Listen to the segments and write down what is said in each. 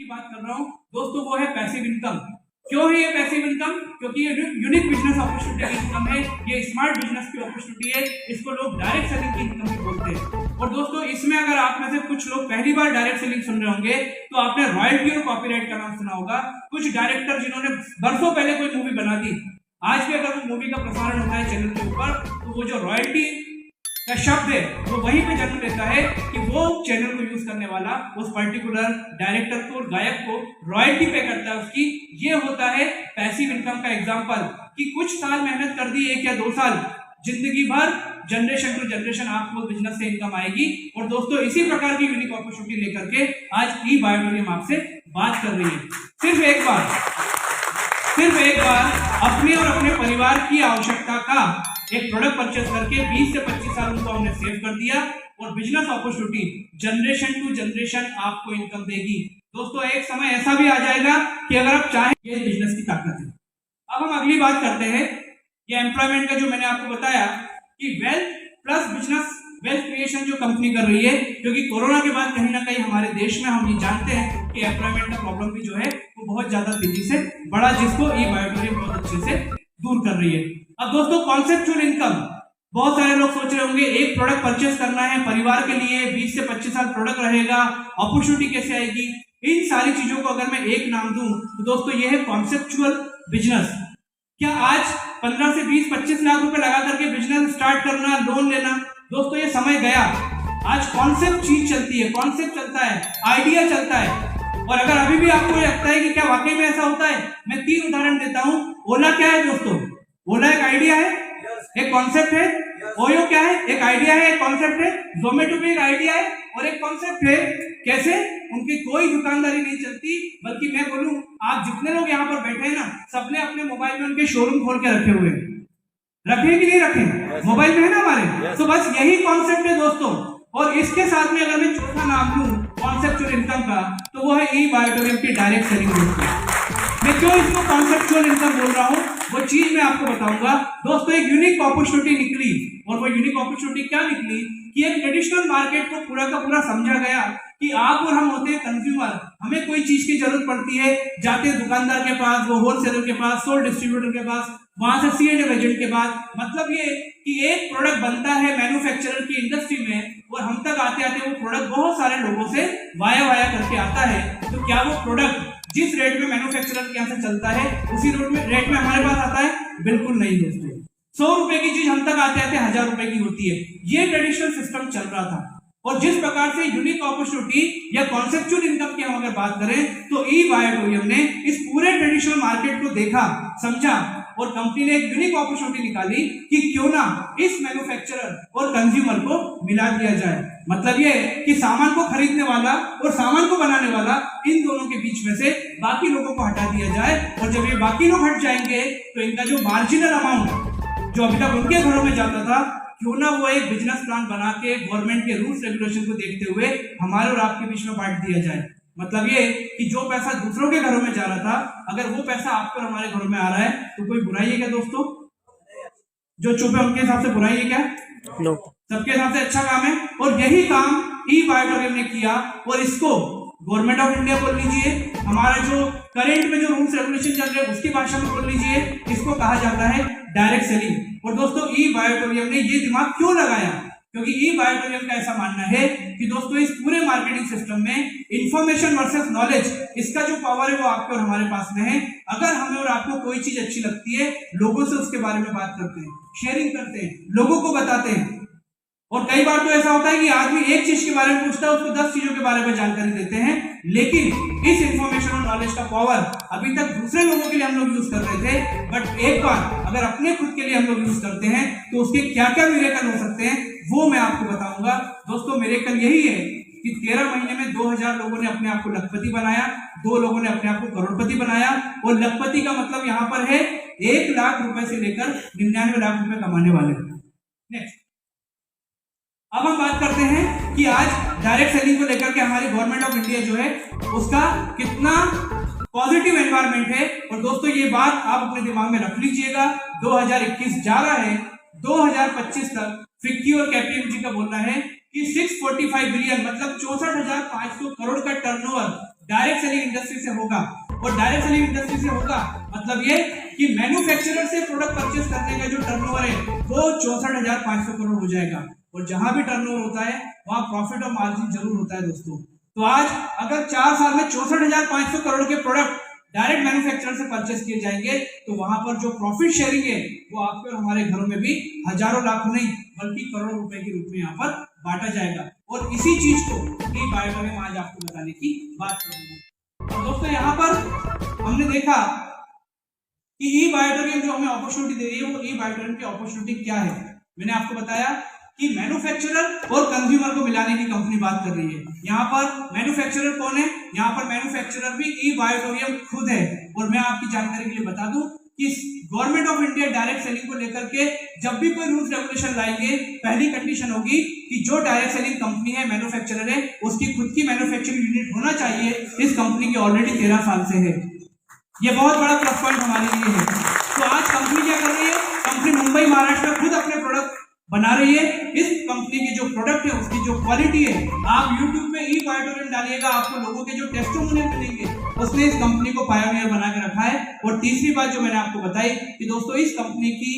की बात कर रहा हूँ दोस्तों, वो है पैसिव इनकम। क्यों है ये पैसिव इनकम? क्योंकि ये यूनिक बिजनेस अपॉर्चुनिटी की इनकम है, ये स्मार्ट बिजनेस की अपॉर्चुनिटी है, इसको लोग डायरेक्ट सेलिंग की इनकम भी बोलते हैं। और दोस्तों इसमें अगर आप में से कुछ लोग पहली बार डायरेक्ट सेलिंग सुन रहे होंगे तो आपने रॉयल्टी और कॉपीराइट का नाम सुना होगा। कुछ डायरेक्टर जिन्होंने बरसों पहले कोई मूवी बना दी, आज भी अगर वो मूवी का प्रसारण होता है चैनल के ऊपर तो वो जो रॉयल्टी का शब्द है वो वहीं पे जन्म लेता है कि वो चैनल को यूज करने वाला उस पर्टिकुलर डायरेक्टर को और गायक को रॉयल्टी पे करता है उसकी। ये होता है पैसिव इनकम का एग्जांपल कि कुछ साल मेहनत कर दी, 1 या 2 साल, जिंदगी भर जनरेशन टू जनरेशन आपको बिजनेस से इनकम आएगी। और दोस्तों इसी प्रकार की यूनिक अपॉर्चुनिटी लेकर के आज ई बायोटोरियम आपसे बात कर रही है। सिर्फ एक बार अपने और अपने परिवार की आवश्यकता का एक प्रोडक्ट परचेस करके 20 से 25 साल उनको हमने सेव कर दिया और business opportunity generation to generation आपको इनकम देगी। दोस्तों एक समय ऐसा भी आ जाएगा कि अगर आप चाहें, ये बिजनेस की ताकत है। अब हम अगली बात करते हैं, ये एम्प्लॉयमेंट का जो मैंने आपको बताया कि wealth plus business, wealth creation जो कंपनी कर रही है, क्योंकि कोरोना के बाद कहीं ना कहीं हमारे देश में हम ये जानते हैं कि एम्प्लॉयमेंट का प्रॉब्लम भी जो है वो बहुत ज्यादा तेजी से बढ़ा, जिसको ई बायोटोरियम बहुत अच्छे से दूर कर रही है। अब दोस्तों कॉन्सेप्चुअल इनकम, बहुत सारे लोग सोच रहे होंगे एक प्रोडक्ट परचेस करना है परिवार के लिए, 20 से 25 साल प्रोडक्ट रहेगा, अपॉर्चुनिटी कैसे आएगी? इन सारी चीजों को अगर मैं एक नाम दूं तो दोस्तों ये है कॉन्सेप्चुअल बिजनेस। क्या आज 15 से 20-25 लाख रुपए लगा करके बिजनेस स्टार्ट करना, लोन लेना, दोस्तों ये समय गया। आज कॉन्सेप्ट चीज चलती है, कॉन्सेप्ट चलता है, आइडिया चलता है। और अगर अभी भी आपको लगता है कि क्या वाकई में ऐसा होता है, मैं 3 उदाहरण देता हूं। ओला क्या है दोस्तों? ओला एक आइडिया है, एक कॉन्सेप्ट है। ओयो क्या है? एक आइडिया है, एक कॉन्सेप्ट है। जोमेटो भी एक आइडिया है और एक कॉन्सेप्ट है। कैसे? उनकी कोई दुकानदारी नहीं चलती, बल्कि मैं बोलूं आप जितने लोग यहाँ पर बैठे हैं ना, सबने अपने मोबाइल में उनके शोरूम खोल के रखे हुए हैं। रखे कि नहीं रखे? मोबाइल में है ना हमारे। तो बस यही कॉन्सेप्ट है दोस्तों। और इसके साथ में अगर मैं चौथा नाम लूं कॉन्सेप्चुअल इनकम का, तो वो है ई बायोटोरियम की डायरेक्ट सेलिंग। मैं क्यों इसको कॉन्सेप्चुअल इनकम बोल रहा हूं वो चीज मैं आपको बताऊंगा। दोस्तों एक यूनिक अपॉर्चुनिटी निकली, और वो यूनिक अपॉर्चुनिटी क्या निकली कि एक ट्रेडिशनल मार्केट को पूरा का पूरा समझा गया कि आप और हम होते हैं कंज्यूमर, हमें कोई चीज की जरूरत पड़ती है, जाते हैं दुकानदार के पास, वो होलसेलर के पास, सोल डिस्ट्रीब्यूटर के पास, वहां से C&F एजेंट के पास। मतलब ये कि एक प्रोडक्ट बनता है मैन्युफैक्चरर की इंडस्ट्री में और हम तक आते आते वो प्रोडक्ट बहुत सारे लोगों से वाया करके आता है। तो क्या वो प्रोडक्ट जिस रेट में मैन्युफैक्चरर के यहाँ से चलता है उसी रेट में हमारे पास आता है? बिल्कुल नहीं दोस्तों। 100 रुपए की चीज हम तक आते आते 1000 रुपए की होती है। ये ट्रेडिशनल सिस्टम चल रहा था। और जिस प्रकार से यूनिक अपॉर्चुनिटी या कॉन्सेप्चुअल इनकम की हम अगर बात करें तो ई बायोटोरियम ने इस पूरे ट्रेडिशनल मार्केट को देखा, समझा और कंपनी ने एक यूनिक अपॉर्चुनिटी निकाली कि क्यों ना इस मैन्युफैक्चरर और कंज्यूमर को मिला दिया जाए। मतलब ये कि सामान को खरीदने वाला और सामान को बनाने वाला, इन दोनों के बीच में से बाकी लोगों को हटा दिया जाए। और जब ये बाकी लोग हट जाएंगे तो इनका जो मार्जिनल अमाउंट जो अभी तक उनके घरों में जाता था, क्यों ना वो एक बिजनेस प्लान बना के गवर्नमेंट के रूल्स रेगुलेशन को देखते हुए हमारे और आपके बीच में बांट दिया जाए। मतलब ये कि जो पैसा दूसरों के घरों में जा रहा था, अगर वो पैसा आपको और हमारे घरों में आ रहा है तो कोई बुराई है क्या दोस्तों? जो चुप है उनके हिसाब से बुराई है क्या? नो। सबके हिसाब से अच्छा काम है। और यही काम ई बायोटोरियम ने किया और इसको गवर्नमेंट ऑफ इंडिया बोल लीजिए, हमारा जो करेंट में जो रूल्स रेगुलेशन चल रहे हैं उसकी भाषा में बोल लीजिए, इसको कहा जाता है डायरेक्ट सेलिंग। और दोस्तों ई बायोटोरियम ने ये दिमाग क्यों लगाया? क्योंकि ई बायोटोरियम का ऐसा मानना है कि दोस्तों इस पूरे मार्केटिंग सिस्टम में इंफॉर्मेशन वर्सेस नॉलेज, इसका जो पावर है वो आपके और हमारे पास में है। अगर हमें और आपको कोई चीज अच्छी लगती है, लोगों से उसके बारे में बात करते हैं, शेयरिंग करते हैं, लोगों को बताते हैं। और कई बार तो ऐसा होता है कि आदमी एक चीज के बारे में पूछता है, उसको 10 चीजों के बारे में जानकारी देते हैं। लेकिन इस इंफॉर्मेशन और नॉलेज का पावर अभी तक दूसरे लोगों के लिए हम लोग यूज कर रहे थे, बट एक बार अगर अपने खुद के लिए हम लोग यूज करते हैं तो उसके क्या क्या मिरेकल हो सकते हैं वो मैं आपको बताऊंगा। दोस्तों मिरेकल यही है कि 13 महीने में 2000 लोगों ने अपने आप को लखपति बनाया, 2 लोगों ने अपने आप को करोड़पति बनाया। और लखपति का मतलब यहाँ पर है 1 लाख रुपए से लेकर 99 लाख रुपए कमाने वाले। नेक्स्ट, अब हम बात करते हैं कि आज डायरेक्ट सेलिंग को लेकर के हमारी गवर्नमेंट ऑफ इंडिया जो है उसका कितना पॉजिटिव एनवायरनमेंट है। और दोस्तों ये बात आप अपने दिमाग में रख लीजिएगा, 2021 जा रहा है, 2025 तक फिक्की और कैपीएमजी का बोलना है कि 645 बिलियन मतलब 64,500 करोड़ का टर्नओवर डायरेक्ट सेलिंग इंडस्ट्री से होगा। और डायरेक्ट सेलिंग इंडस्ट्री से होगा मतलब ये कि मैन्युफैक्चरर से प्रोडक्ट परचेस करने का जो टर्नओवर है वो 64,500 करोड़ हो जाएगा। और जहां भी टर्नओवर होता है वहां प्रॉफिट और मार्जिन जरूर होता है दोस्तों। तो आज अगर 4 साल में 64,500 करोड़ के प्रोडक्ट डायरेक्ट मैन्युफैक्चरर से परचेस किए जाएंगे तो वहां पर जो प्रॉफिट शेयरिंग है वो आपके और हमारे घरों में भी हजारों लाखों नहीं बल्कि करोड़ों रुपए के रूप में यहाँ पर बांटा जाएगा। और इसी चीज को ई बायोटोरियम आज आपको बताने की बात करेंगे। और दोस्तों यहाँ पर हमने देखा कि ई बायोटोरियम जो हमें अपॉर्चुनिटी दे रही है वो ई बायोटोरियम की अपॉर्चुनिटी क्या है। मैंने आपको बताया कि मैन्युफैक्चरर और कंज्यूमर को मिलाने की कंपनी बात कर रही है। यहाँ पर मैन्युफैक्चरर कौन है? यहाँ पर मैन्युफैक्चरर भी ई बायोटोरियम खुद है। और मैं आपकी जानकारी के लिए बता दूं कि government of India direct selling को लेकर के जब भी कोई रूल्स रेगुलेशन लाएंगे पहली कंडीशन होगी कि जो डायरेक्ट सेलिंग कंपनी है, मैन्युफैक्चरर है, उसकी खुद की मैन्युफैक्चरिंग यूनिट होना चाहिए। इस कंपनी की ऑलरेडी 13 साल से है। ये बहुत बड़ा प्लस पॉइंट हमारे लिए है। तो आज कंपनी क्या कर रही है? कंपनी मुंबई महाराष्ट्र में खुद अपने प्रोडक्ट बना रही है। इस कंपनी की जो प्रोडक्ट है उसकी जो क्वालिटी है, आप YouTube में ई बायोटोरियम डालिएगा आपको लोगों के जो टेस्टिमोनियल मिलेंगे उसने इस कंपनी को पायोनियर बना के रखा है। और तीसरी बात जो मैंने आपको बताई कि दोस्तों इस कंपनी की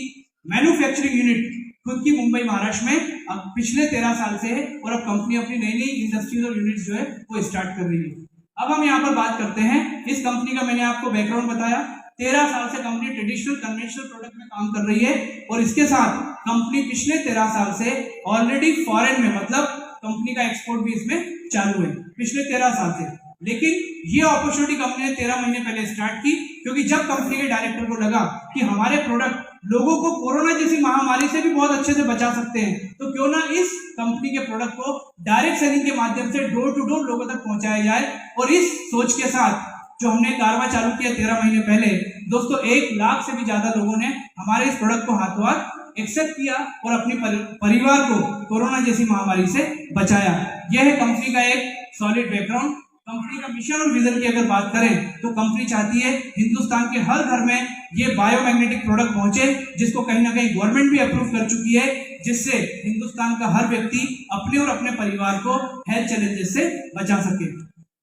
मैन्युफैक्चरिंग यूनिट खुद की मुंबई महाराष्ट्र में अब पिछले 13 साल से है और अब कंपनी अपनी नई नई इंडस्ट्रीज और यूनिट्स जो है वो स्टार्ट कर रही है। अब हम यहाँ पर बात करते हैं इस कंपनी का। मैंने आपको बैकग्राउंड बताया, 13 साल से कंपनी ट्रेडिशनल कन्वेंशनल प्रोडक्ट में काम कर रही है और इसके साथ कंपनी पिछले 13 साल से ऑलरेडी फॉरेन में मतलब कंपनी का एक्सपोर्ट भी इसमें चालू है पिछले 13 साल से। लेकिन ये अपॉर्चुनिटी कंपनी ने 13 महीने पहले स्टार्ट की क्योंकि जब कंपनी के डायरेक्टर को लगा कि हमारे प्रोडक्ट लोगों को कोरोना जैसी महामारी से भी बहुत अच्छे से बचा सकते हैं तो क्यों ना इस कंपनी के प्रोडक्ट को डायरेक्ट सेलिंग के माध्यम से डोर टू डोर लोगों तक पहुंचाया जाए। और इस सोच के साथ जो हमने कारवा चालू किया 13 महीने पहले, दोस्तों 1 लाख से भी ज्यादा लोगों ने हमारे इस प्रोडक्ट को हाथों हाथ एक्सेप्ट किया और अपने परिवार को कोरोना जैसी महामारी से बचाया। यह है कंपनी का एक सॉलिड बैकग्राउंड। कंपनी का मिशन और विजन की अगर बात करें तो कंपनी चाहती है हिंदुस्तान के हर घर में ये बायोमैग्नेटिक प्रोडक्ट पहुंचे जिसको कहीं ना कहीं गवर्नमेंट भी अप्रूव कर चुकी है, जिससे हिंदुस्तान का हर व्यक्ति अपने और अपने परिवार को हेल्थ चैलेंजेस से बचा सके।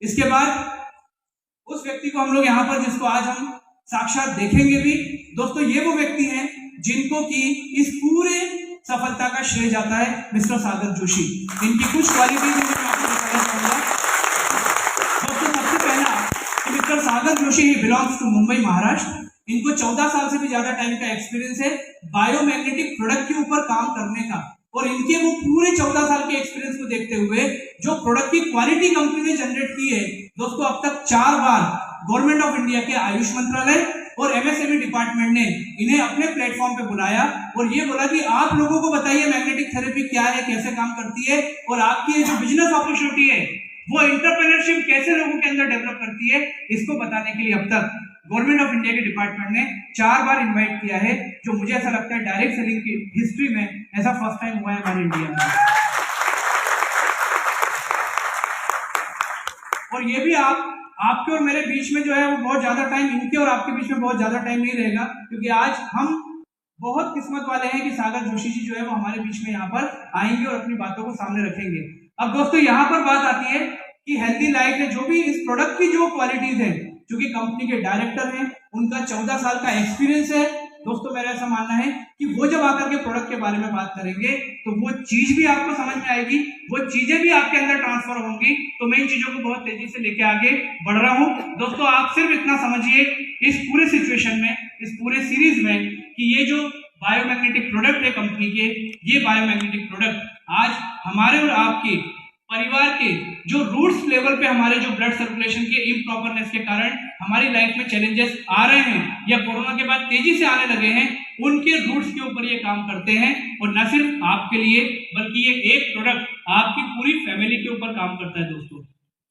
इसके बाद उस व्यक्ति को हम लोग यहाँ पर जिसको आज हम साक्षात देखेंगे भी, दोस्तों ये वो व्यक्ति हैं जिनको कि इस पूरे सफलता का श्रेय जाता है मिस्टर सागर जोशी। इनकी कुछ क्वालिटीज मैं आपको बताना चाहूंगा। दोस्तों सबसे पहला mister Sagar Joshi he belongs to Mumbai Maharashtra. इनको 14 साल से भी ज्यादा टाइम का एक्सपीरियंस है बायोमैग्नेटिक प्रोडक्ट के ऊपर काम करने का। और इनके वो पूरे 14 साल के एक्सपीरियंस को देखते हुए जो प्रोडक्ट की क्वालिटी कंपनी ने जनरेट की है, दोस्तों अब तक 4 बार गवर्नमेंट ऑफ इंडिया के आयुष मंत्रालय और एमएसएमई डिपार्टमेंट ने इन्हें अपने प्लेटफॉर्म पे बुलाया और ये बोला कि आप लोगों को बताइए मैग्नेटिक थेरेपी क्या है, कैसे काम करती है और आपकी जो बिजनेस अपॉर्चुनिटी है वो एंटरप्रेन्योरशिप कैसे लोगों के अंदर डेवलप करती है, इसको बताने के लिए अब तक गवर्नमेंट ऑफ इंडिया के डिपार्टमेंट ने 4 बार इनवाइट किया है, जो मुझे ऐसा लगता है डायरेक्ट सेलिंग की हिस्ट्री में ऐसा फर्स्ट टाइम हुआ है हमारे इंडिया में। और ये भी आपके और मेरे बीच में जो है वो बहुत ज्यादा टाइम, इनके और आपके बीच में बहुत ज्यादा टाइम नहीं रहेगा क्योंकि आज हम बहुत किस्मत वाले हैं कि सागर जोशी जी जो है वो हमारे बीच में यहाँ पर आएंगे और अपनी बातों को सामने रखेंगे। अब दोस्तों यहाँ पर बात आती है कि हेल्दी लाइफ में जो भी इस प्रोडक्ट की जो क्वालिटीज है, क्योंकि कंपनी के डायरेक्टर हैं, उनका 14 साल का एक्सपीरियंस है। दोस्तों मेरा ऐसा मानना है कि वो जब आकर के प्रोडक्ट के बारे में बात करेंगे तो वो चीज भी आपको समझ में आएगी, वो चीजें भी आपके अंदर ट्रांसफर होंगी। तो मैं इन चीजों को बहुत तेजी से लेके आगे बढ़ रहा हूं। दोस्तों आप सिर्फ इतना समझिए इस पूरे सिचुएशन में, इस पूरे सीरीज में कि ये जो बायोमैग्नेटिक प्रोडक्ट है कंपनी के, ये बायोमैग्नेटिक प्रोडक्ट आज हमारे और आपके परिवार के जो रूट्स लेवल पे हमारे जो ब्लड सर्कुलेशन के इम्प्रॉपरनेस के कारण हमारी लाइफ में चैलेंजेस आ रहे हैं या कोरोना के बाद तेजी से आने लगे हैं, उनके रूट्स के ऊपर ये काम करते हैं। और न सिर्फ आपके लिए बल्कि ये एक प्रोडक्ट आपकी पूरी फैमिली के ऊपर काम करता है। दोस्तों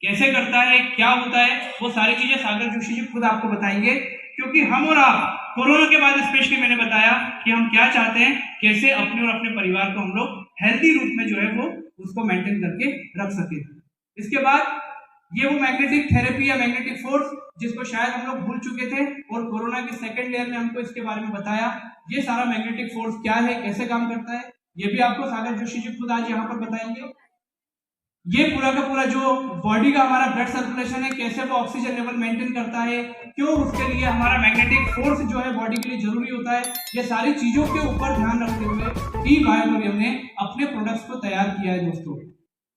कैसे करता है, क्या होता है, वो सारी चीजें सागर जोशी जी खुद आपको बताएंगे, क्योंकि हम और आप कोरोना के बाद स्पेशली मैंने बताया कि हम क्या चाहते हैं, कैसे अपने और अपने परिवार को हम लोग हेल्दी रूप में जो है वो उसको मेंटेन करके रख सके। इसके बाद ये वो मैग्नेटिक थेरेपी या मैग्नेटिक फोर्स जिसको शायद हम लोग भूल चुके थे और कोरोना के सेकंड लेयर में हमको इसके बारे में बताया। ये सारा मैग्नेटिक फोर्स क्या है, कैसे काम करता है, ये भी आपको सागर जोशी जी खुद आज यहाँ पर बताएंगे। ये पूरा का पूरा जो बॉडी का हमारा ब्लड सर्कुलेशन है, कैसे वो ऑक्सीजन लेवल मेंटेन करता है, क्यों उसके लिए हमारा मैग्नेटिक फोर्स जो है बॉडी के लिए जरूरी होता है, ये सारी चीजों के ऊपर ध्यान रखते हुए ई बायोटोरियम ने अपने प्रोडक्ट्स को तैयार किया है दोस्तों।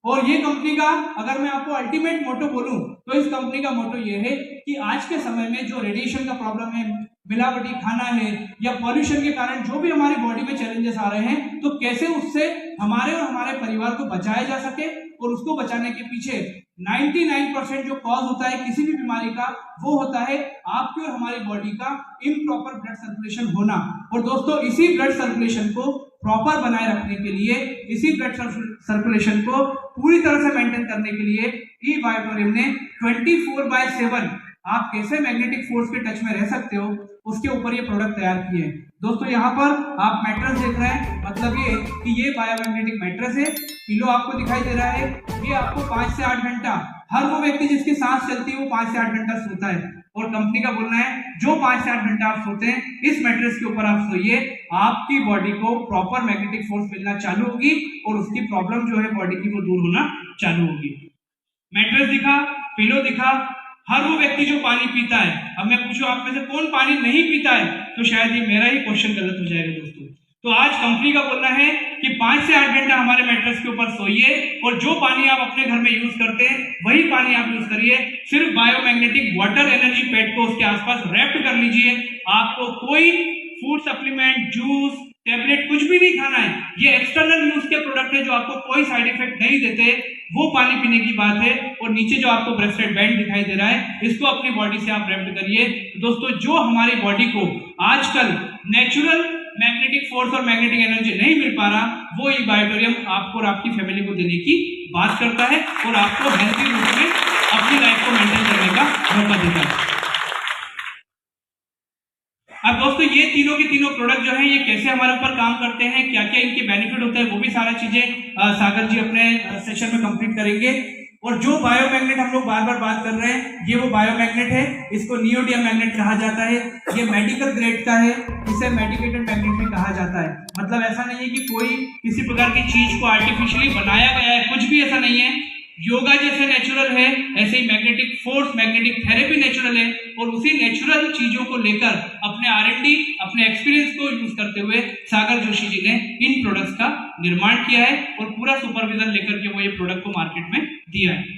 और ये कंपनी का अगर मैं आपको अल्टीमेट मोटो बोलूं तो इस कंपनी का मोटो ये है कि आज के समय में जो रेडिएशन का प्रॉब्लम है, मिलावटी खाना है या पॉल्यूशन के कारण जो भी हमारी बॉडी में चैलेंजेस आ रहे हैं, तो कैसे उससे हमारे और हमारे परिवार को बचाया जा सके। और उसको बचाने के पीछे 99% जो कॉज होता है किसी भी बीमारी का, वो होता है आपकी और हमारी बॉडी का इम्प्रॉपर ब्लड सर्कुलेशन होना। और दोस्तों इसी ब्लड सर्कुलेशन को प्रॉपर बनाए रखने के लिए, इसी ब्लड सर्कुलेशन को पूरी तरह से मेंटेन करने के लिए ई बायोटोरियम ने 24/7 आप कैसे मैग्नेटिक फोर्स के टच में रह सकते हो, उसके ऊपर ये प्रोडक्ट तैयार किए हैं। दोस्तों यहाँ पर आप मैट्रेस देख रहे हैं, मतलब ये कि ये बायोमैग्नेटिक मैट्रेस है। पिलो आपको दिखाई दे रहा है, ये आपको 5 से 8 घंटा, हर वो व्यक्ति जिसकी सांस चलती है वो 5 से 8 घंटा सोता है। और कंपनी का बोलना है जो 5 से 8 घंटा आप सोते हैं, इस मैट्रेस के ऊपर आप सोइए, आपकी बॉडी को प्रॉपर मैग्नेटिक फोर्स मिलना चालू होगी और उसकी प्रॉब्लम जो है बॉडी की वो दूर होना चालू होगी। मैट्रेस दिखा, पिलो दिखा, हर वो व्यक्ति जो पानी पीता है, अब मैं पूछूं आप में से कौन पानी नहीं पीता है, तो शायद ये मेरा ही क्वेश्चन गलत हो जाएगा दोस्तों। तो आज कंपनी का बोलना है कि 5 से 8 घंटा हमारे मैट्रेस के ऊपर सोइए और जो पानी आप अपने घर में यूज करते हैं वही पानी आप यूज करिए। सिर्फ बायोमैग्नेटिक वाटर एनर्जी पैड को उसके आसपास रैप्ड कर लीजिए। आपको कोई फूड सप्लीमेंट, जूस, टैबलेट कुछ भी नहीं खाना है। ये एक्सटर्नल यूज के प्रोडक्ट है जो आपको कोई साइड इफेक्ट नहीं देते, वो पानी पीने की बात है। और नीचे जो आपको ब्रेस्टेड बैंड दिखाई दे रहा है, इसको अपनी बॉडी से आप रैप्ड करिए। तो दोस्तों जो हमारी बॉडी को आजकल नेचुरल मैग्नेटिक फोर्स और मैग्नेटिक एनर्जी नहीं मिल पा रहा, वो ई बायोटोरियम आपको और आपकी फैमिली को देने की बात करता है और आपको हेल्थी रूप में अपनी लाइफ को मेंटेन करने का मौका देता है। अब दोस्तों ये तीनों के तीनों प्रोडक्ट जो हैं ये कैसे हमारे ऊपर काम करते हैं, क्या क्या इनके बेनिफिट होते हैं, वो भी सारा चीजें सागर जी अपने सेशन में कंप्लीट करेंगे। और जो बायोमैग्नेट हम लोग बार बार बात कर रहे हैं, ये वो बायोमैग्नेट है, इसको नियोडियम मैग्नेट कहा जाता है। ये मेडिकल ग्रेड का है, इसे मेडिकेटेड मैग्नेट भी कहा जाता है। मतलब ऐसा नहीं है कि कोई किसी प्रकार की चीज को आर्टिफिशियली बनाया गया है, कुछ भी ऐसा नहीं है। योगा जैसे नेचुरल है, ऐसे ही magnetic force, magnetic therapy natural है। और उसी नेचुरल चीजों को लेकर अपने R&D, अपने एक्सपीरियंस को यूज करते हुए सागर जोशी जी ने इन प्रोडक्ट्स का निर्माण किया है और पूरा सुपरविजन लेकर के वो ये प्रोडक्ट को मार्केट में दिया है।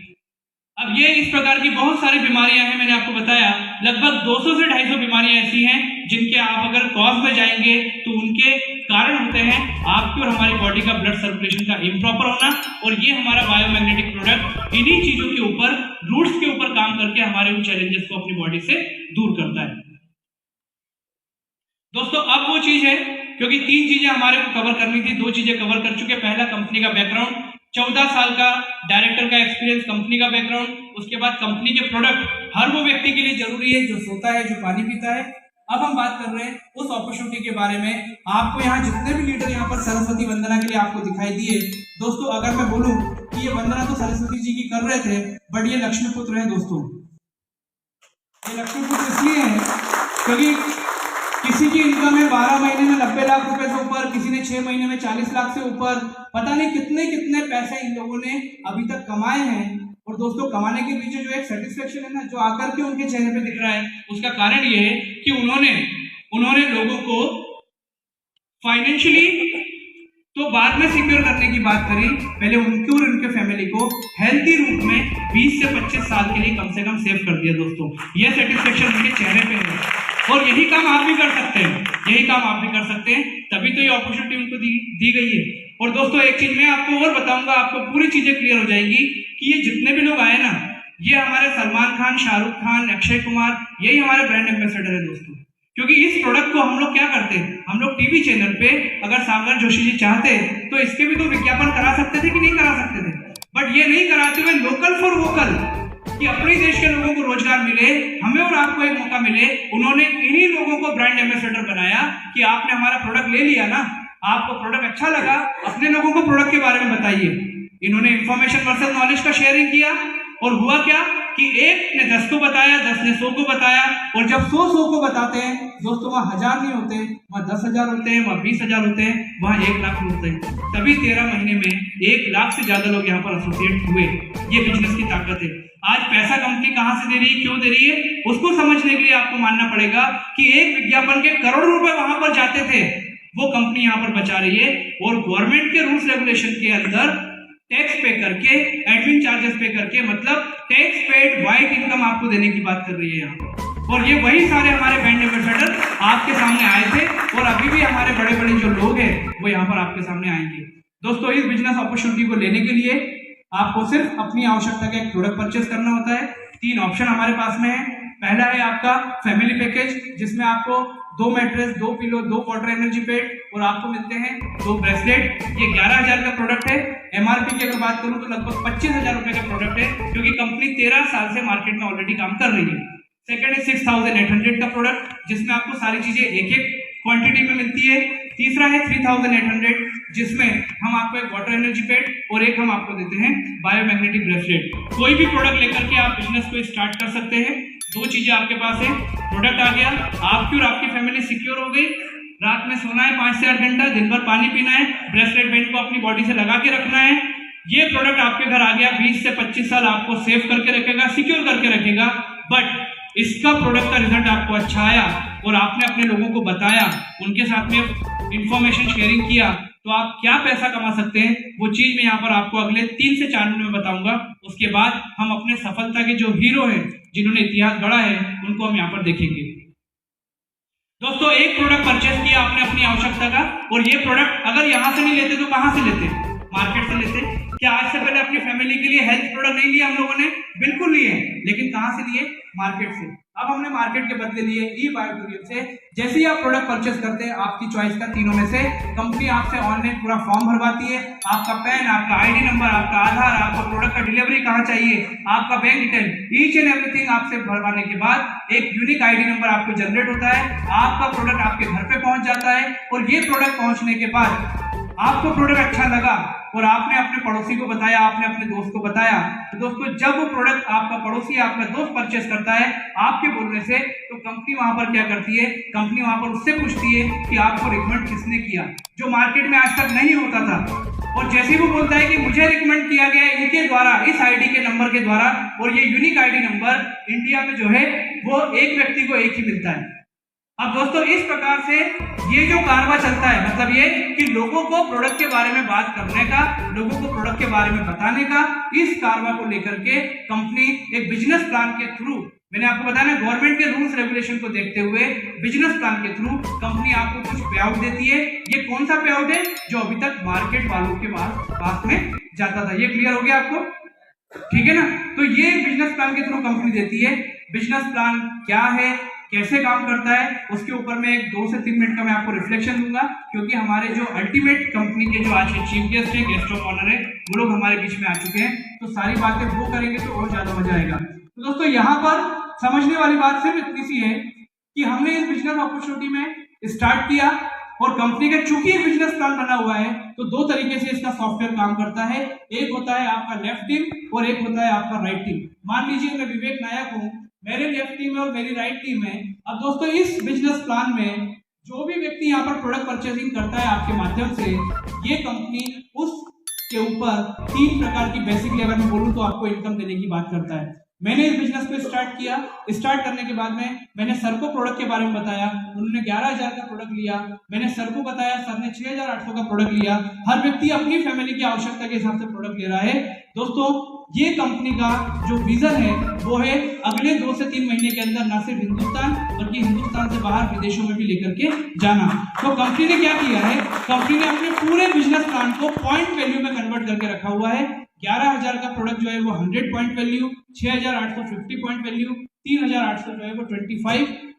अब ये इस प्रकार की बहुत सारी बीमारियां हैं, मैंने आपको बताया लगभग 200 से 250 बीमारियां ऐसी हैं जिनके आप अगर कॉज में जाएंगे तो उनके कारण होते हैं आपकी और हमारी बॉडी का ब्लड सर्कुलेशन का इम्प्रॉपर होना। और ये हमारा बायोमैग्नेटिक प्रोडक्ट इन्हीं चीजों के ऊपर, रूट्स के ऊपर काम करके हमारे उन चैलेंजेस को अपनी बॉडी से दूर करता है। दोस्तों अब वो चीज है, क्योंकि 3 चीजें हमारे को कवर करनी थी, 2 चीजें कवर कर चुके। पहला कंपनी का बैकग्राउंड, 14 साल का डायरेक्टर का एक्सपीरियंस, कंपनी का बैकग्राउंड, उसके बाद कंपनी के प्रोडक्ट हर वो व्यक्ति के लिए जरूरी है जो सोता है, जो पानी पीता है। अब हम बात कर रहे हैं उस अपॉर्चुनिटी के बारे में। आपको यहाँ जितने भी लीडर यहाँ पर सरस्वती वंदना के लिए आपको दिखाई दिए, दोस्तों अगर मैं बोलूं कि ये वंदना तो सरस्वती जी की कर रहे थे, बट ये लक्ष्मीपुत्र है दोस्तों। ये लक्ष्मीपुत्र इसलिए है क्योंकि किसी की इनकम है 12 महीने में 90 लाख रुपए से ऊपर, किसी ने 6 महीने में 40 लाख से ऊपर, पता नहीं कितने कितने पैसे इन लोगों ने अभी तक कमाए हैं। और दोस्तों कमाने के पीछे जो एक सेटिस्फेक्शन है ना, जो आकर के उनके चेहरे पे दिख रहा है, उसका कारण ये है कि उन्होंने लोगों को फाइनेंशियली तो बाद में सिक्योर करने की बात करी, पहले उनकी और उनके फैमिली को हेल्थी रूप में 20 से 25 साल के लिए कम से कम सेव कर दिया दोस्तों। यह सेटिस्फेक्शन उनके चेहरे पे है और यही काम आप भी कर सकते हैं, यही काम आप भी कर सकते हैं, तभी तो ये अपॉर्चुनिटी उनको दी गई है। और दोस्तों एक चीज मैं आपको और बताऊंगा, आपको पूरी चीजें क्लियर हो जाएंगी कि ये जितने भी लोग आए ना, ये हमारे सलमान खान, शाहरुख खान, अक्षय कुमार, यही हमारे ब्रांड एम्बेसडर है दोस्तों। क्योंकि इस प्रोडक्ट को हम लोग क्या करते हैं, हम लोग टीवी चैनल पे अगर सागर जोशी जी चाहते तो इसके भी तो विज्ञापन करा सकते थे कि नहीं करा सकते थे, बट ये नहीं कराते हुए लोकल फॉर वोकल, कि अपने देश के लोगों को रोजगार मिले, हमें और आपको एक मौका मिले। उन्होंने इन्हीं लोगों को ब्रांड एम्बेसडर बनाया कि आपने हमारा प्रोडक्ट ले लिया ना, आपको प्रोडक्ट अच्छा लगा, अपने लोगों को प्रोडक्ट के बारे में बताइए। इन्होंने इंफॉर्मेशन वर्सेस नॉलेज का शेयरिंग किया और हुआ क्या कि एक ने 10 को बताया, 10 ने 100 को बताया, और जब 100 को बताते हैं दोस्तों, वहाँ 1000 नहीं होते, वहाँ 10,000 होते हैं, वहाँ 20,000 होते हैं, वहाँ 1 लाख होते हैं। तभी 13 महीने में 1 लाख से ज्यादा लोग यहाँ पर एसोसिएट हुए। ये बिजनेस की ताकत है। आज पैसा कंपनी कहाँ से दे रही है, क्यों दे रही है, उसको समझने के लिए आपको मानना पड़ेगा कि एक विज्ञापन के करोड़ों रुपए वहां पर जाते थे, वो कंपनी यहाँ पर बचा रही है। और गवर्नमेंट के रूल्स रेगुलेशन के अंदर टैक्स पे करके, एडमिन चार्जेस पे करके, मतलब टैक्स पेड व्हाइट इनकम आपको देने की बात कर रही है यहाँ। और ये वही सारे हमारे ब्रांड एम्बेसडर आपके सामने आए थे, और अभी भी हमारे बड़े बड़े जो लोग हैं वो यहाँ पर आपके सामने आएंगे। दोस्तों, इस बिजनेस अपॉर्चुनिटी को लेने के लिए आपको सिर्फ अपनी आवश्यकता का एक प्रोडक्ट परचेस करना होता है। 3 ऑप्शन हमारे पास में है। पहला है आपका फैमिली पैकेज, जिसमें आपको 2 mattress, 2 pillow, 2 water energy pad, और आपको मिलते हैं 2 ब्रेसलेट। ये 11,000 का प्रोडक्ट है। एमआरपी की अगर बात करूं तो लगभग 25,000 रुपए का प्रोडक्ट है, क्योंकि कंपनी 13 साल से मार्केट में ऑलरेडी काम कर रही है। सेकंड है 6,800 का प्रोडक्ट, जिसमें आपको सारी चीजें एक क्वांटिटी में मिलती है। तीसरा है 3,800, जिसमें हम आपको एक वाटर एनर्जी पैड और एक हम आपको देते हैं बायोमैग्नेटिक ब्रेसलेट। कोई भी प्रोडक्ट लेकर के आप बिजनेस को स्टार्ट कर सकते हैं। 2 चीजें आपके पास है, प्रोडक्ट आ गया, आपकी और आपकी फैमिली सिक्योर हो गई। रात में सोना है 5 से 8 घंटा, दिन भर पानी पीना है, ब्रेसलेट बैंड को अपनी बॉडी से लगा के रखना है। ये प्रोडक्ट आपके घर आ गया, 20 से 25 साल आपको सेव करके रखेगा, सिक्योर करके रखेगा। बट इसका प्रोडक्ट का रिजल्ट आपको अच्छा आया और आपने अपने लोगों को बताया, उनके साथ में इंफॉर्मेशन शेयरिंग किया, तो आप क्या पैसा कमा सकते हैं, वो चीज मैं यहाँ पर आपको अगले 3 से 4 मिनट में बताऊंगा। उसके बाद हम अपने सफलता के जो हीरो हैं, जिन्होंने इतिहास गढ़ा है, उनको हम यहाँ पर देखेंगे। दोस्तों, एक प्रोडक्ट परचेस किया आपने अपनी आवश्यकता का, और ये प्रोडक्ट अगर यहाँ से नहीं लेते तो कहाँ से लेते, मार्केट से लेते। क्या आज से पहले अपनी फैमिली के लिए हेल्थ प्रोडक्ट नहीं लिया हम लोगों ने? बिल्कुल लिए, लेकिन कहाँ से लिए? मार्केट से। अब हमने मार्केट के बदले लिए ई-बायोटोरियम से। जैसे ही आप प्रोडक्ट परचेस करते हैं, आपकी चॉइस का तीनों में से कंपनी आपसे ऑनलाइन पूरा फॉर्म भरवाती है। आपका पैन, आपका आईडी नंबर, आपका आधार, आपका प्रोडक्ट का डिलीवरी कहाँ चाहिए, आपका bank detail, each and everything आपसे भरवाने के बाद एक यूनिक आईडी नंबर आपको जनरेट होता है। आपका प्रोडक्ट आपके घर पे पहुंच जाता है, और ये प्रोडक्ट पहुंचने के बाद आपको प्रोडक्ट अच्छा लगा और आपने अपने पड़ोसी को बताया, आपने अपने दोस्त को बताया, तो दोस्तों जब वो प्रोडक्ट आपका पड़ोसी, आपका दोस्त परचेस करता है आपके बोलने से, तो कंपनी वहां पर क्या करती है, कंपनी वहां पर उससे पूछती है कि आपको रिकमेंड किसने किया, जो मार्केट में आज तक नहीं होता था। और जैसे वो बोलता है कि मुझे रिकमेंड किया गया है इनके द्वारा, इस आईडी के नंबर के द्वारा, और ये यूनिक आईडी नंबर इंडिया में जो है वो एक व्यक्ति को एक ही मिलता है। अब दोस्तों, इस प्रकार से ये जो कारवा चलता है, मतलब ये कि लोगों को प्रोडक्ट के बारे में बात करने का, लोगों को प्रोडक्ट के बारे में बताने का, इस कारवा को लेकर के कंपनी एक बिजनेस प्लान के थ्रू, मैंने आपको बताया ना, गवर्नमेंट के रूल्स रेगुलेशन को देखते हुए बिजनेस प्लान के थ्रू कंपनी आपको कुछ पे आउट देती है। ये कौन सा पे आउट है? जो अभी तक मार्केट वालों के पास में जाता था। ये क्लियर हो गया आपको? ठीक है ना? तो ये बिजनेस प्लान के थ्रू कंपनी देती है। बिजनेस प्लान क्या है, कैसे काम करता है, उसके ऊपर में एक 2 से 3 मिनट का मैं आपको रिफ्लेक्शन दूंगा, क्योंकि हमारे जो अल्टीमेट कंपनी के जो आज के चीफ गेस्ट है, गेस्ट ऑफ ऑनर है, वो लोग हमारे बीच में आ चुके हैं, तो सारी बातें वो करेंगे तो और ज्यादा मजा आएगा। तो दोस्तों, यहाँ पर समझने वाली बात सिर्फ इतनी सी है कि हमने इस बिजनेस अपॉर्चुनिटी में स्टार्ट किया, और कंपनी का चूंकि बिजनेस प्लान बना हुआ है, तो 2 तरीके से इसका सॉफ्टवेयर काम करता है। एक होता है आपका लेफ्ट टीम और एक होता है आपका राइट टीम। मान लीजिए मैं विवेक नायक हूँ, मेरे लेफ्ट टीम है और मेरी राइट टीम है। अब दोस्तों, इस बिजनेस प्लान में जो भी व्यक्ति यहाँ पर प्रोडक्ट परचेसिंग करता है आपके माध्यम से, ये कंपनी उसके ऊपर 3 प्रकार की बेसिकली अगर मैं बोलूँ तो आपको इनकम देने की बात करता है। मैंने इस बिजनेस को स्टार्ट किया, स्टार्ट करने के बाद में मैंने सर को प्रोडक्ट के बारे में बताया, उन्होंने 11,000 का प्रोडक्ट लिया, मैंने सर को बताया, सर ने 6,800 का प्रोडक्ट लिया। हर व्यक्ति अपनी फैमिली की आवश्यकता के हिसाब से प्रोडक्ट ले रहा है। दोस्तों, ये कंपनी का जो विजन है वो है अगले 2 से 3 महीने के अंदर न सिर्फ हिंदुस्तान बल्कि हिंदुस्तान से बाहर विदेशों में भी लेकर के जाना। तो कंपनी ने क्या किया है, कंपनी ने अपने पूरे बिजनेस प्लान को पॉइंट वैल्यू में कन्वर्ट करके रखा हुआ है। 11,000 का प्रोडक्ट जो है वो 100 पॉइंट वैल्यू, 6,850 पॉइंट वैल्यू, 3,800 जो है वो 25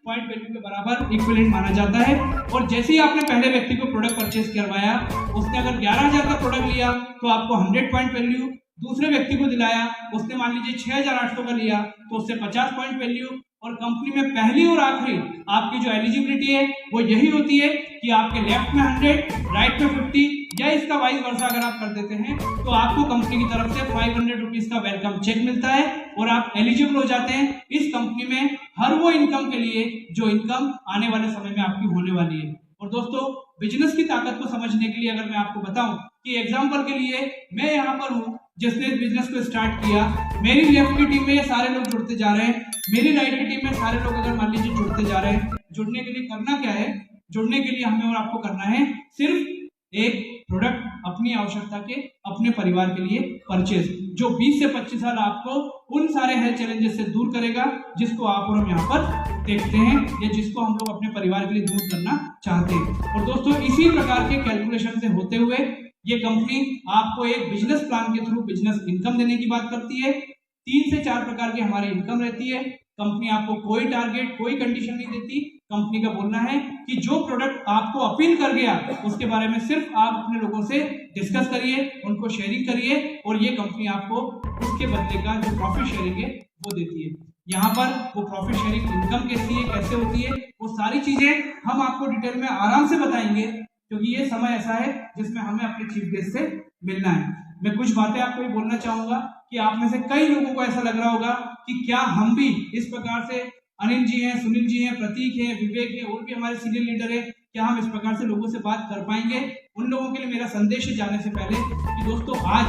पॉइंट वैल्यू के बराबर इक्विवेलेंट माना जाता है। और जैसे ही आपने पहले व्यक्ति को प्रोडक्ट परचेस करवाया, उसने अगर 11,000 का प्रोडक्ट लिया तो आपको 100 पॉइंट वैल्यू, दूसरे व्यक्ति को दिलाया, उसने मान लीजिए 6,800 का लिया तो उससे 50 पॉइंट वैल्यू। और कंपनी में पहली और आखिरी आपकी जो एलिजिबिलिटी है वो यही होती है कि आपके लेफ्ट में 100, राइट में 50, या इसका वाइस वर्सा अगर आप कर देते हैं तो आपको कंपनी की तरफ से 500 रुपीज का वेलकम चेक मिलता है और आप एलिजिबल हो जाते हैं इस कंपनी में हर वो इनकम के लिए जो इनकम आने वाले समय में आपकी होने वाली है। और दोस्तों, बिजनेस की ताकत को समझने के लिए अगर मैं आपको बताऊं कि एग्जांपल के लिए मैं यहाँ पर हूँ जिसने बिजनेस को स्टार्ट किया, मेरी लेफ्ट की टीम में ये सारे लोग जुड़ते जा रहे हैं, मेरी राइट की टीम में सारे लोग अगर मान लीजिए जुड़ते जा रहे हैं। जुड़ने के लिए करना क्या है? जुड़ने के लिए हमें और आपको करना है सिर्फ एक प्रोडक्ट अपनी आवश्यकता के अपने परिवार के लिए परचेज, जो 20 से 25 साल आपको उन सारे हेल्थ चैलेंजेस से दूर करेगा जिसको आप और हम यहाँ पर देखते हैं या जिसको हम लोग अपने परिवार के लिए दूर करना चाहते हैं। और दोस्तों, इसी प्रकार के कैलकुलेशन से होते हुए ये कंपनी आपको एक बिजनेस प्लान के थ्रू बिजनेस इनकम देने की बात करती है। 3 से 4 प्रकार की हमारी इनकम रहती है। कंपनी आपको कोई टारगेट, कोई कंडीशन नहीं देती। कंपनी का बोलना है कि जो प्रोडक्ट आपको अपील कर गया उसके बारे में सिर्फ आप अपने लोगों से डिस्कस करिए, उनको शेयरिंग करिए और ये कंपनी आपको उसके बदले का जो प्रॉफिट शेयरिंग है वो देती है। यहाँ पर वो प्रॉफिट शेयरिंग इनकम कैसी है, कैसे होती है, वो सारी चीजें हम आपको डिटेल में आराम से बताएंगे, क्योंकि ये समय ऐसा है जिसमें हमें अपने चीफ गेस्ट से मिलना है। मैं कुछ बातें आपको ये बोलना चाहूंगा कि आप में से कई लोगों को ऐसा लग रहा होगा कि क्या हम भी इस प्रकार से, अनिल जी हैं, सुनील जी हैं, प्रतीक हैं, विवेक हैं, और भी हमारे सीनियर लीडर हैं, क्या हम इस प्रकार से लोगों से बात कर पाएंगे? उन लोगों के लिए मेरा संदेश है जाने से पहले कि दोस्तों, आज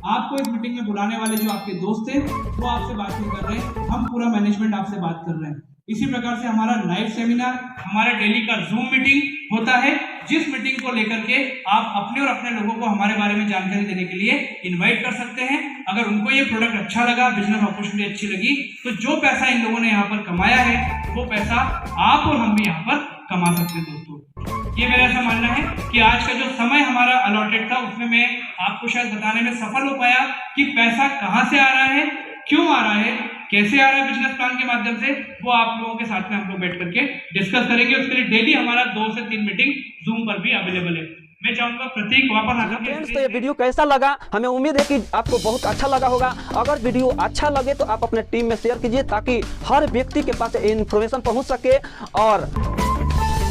आपको इस मीटिंग में बुलाने वाले जो आपके दोस्त हैं वो आपसे बातचीत कर रहे हैं, हम पूरा मैनेजमेंट आपसे बात कर रहे हैं। इसी प्रकार से हमारा लाइव सेमिनार, हमारा डेली का जूम मीटिंग होता है, जिस मीटिंग को लेकर के आप अपने और अपने लोगों को हमारे बारे में जानकारी देने के लिए इनवाइट कर सकते हैं। अगर उनको ये प्रोडक्ट अच्छा लगा, बिजनेस अपॉर्चुनिटी अच्छी लगी, तो जो पैसा इन लोगों ने यहाँ पर कमाया है वो पैसा आप और हम भी यहाँ पर कमा सकते हैं। दोस्तों, ये मेरा ऐसा मानना है कि आज का जो समय हमारा अलॉटेड था उसमें मैं आपको शायद बताने में सफल हो पाया कि पैसा कहाँ से आ रहा है, क्यों आ रहा है, कैसे आ रहा है बिजनेस प्लान के माध्यम से, वो आप लोगों के साथ में हम लोग बैठ करके डिस्कस करेंगे। उसके लिए डेली हमारा 2 से 3 मीटिंग जूम पर भी अवेलेबल है। मैं चाहूंगा प्रतीक वापस आकर। फ्रेंड्स, तो ये वीडियो कैसा लगा? हमें उम्मीद है कि आपको बहुत अच्छा लगा होगा। अगर वीडियो अच्छा लगे तो आप अपने टीम में शेयर कीजिए ताकि हर व्यक्ति के पास इन्फॉर्मेशन पहुंच सके। और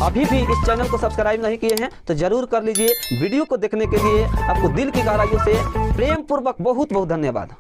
अभी भी इस चैनल को सब्सक्राइब नहीं किए हैं तो जरूर कर लीजिए। वीडियो को देखने के लिए आपको दिल की गहराइयों से प्रेम पूर्वक बहुत बहुत धन्यवाद।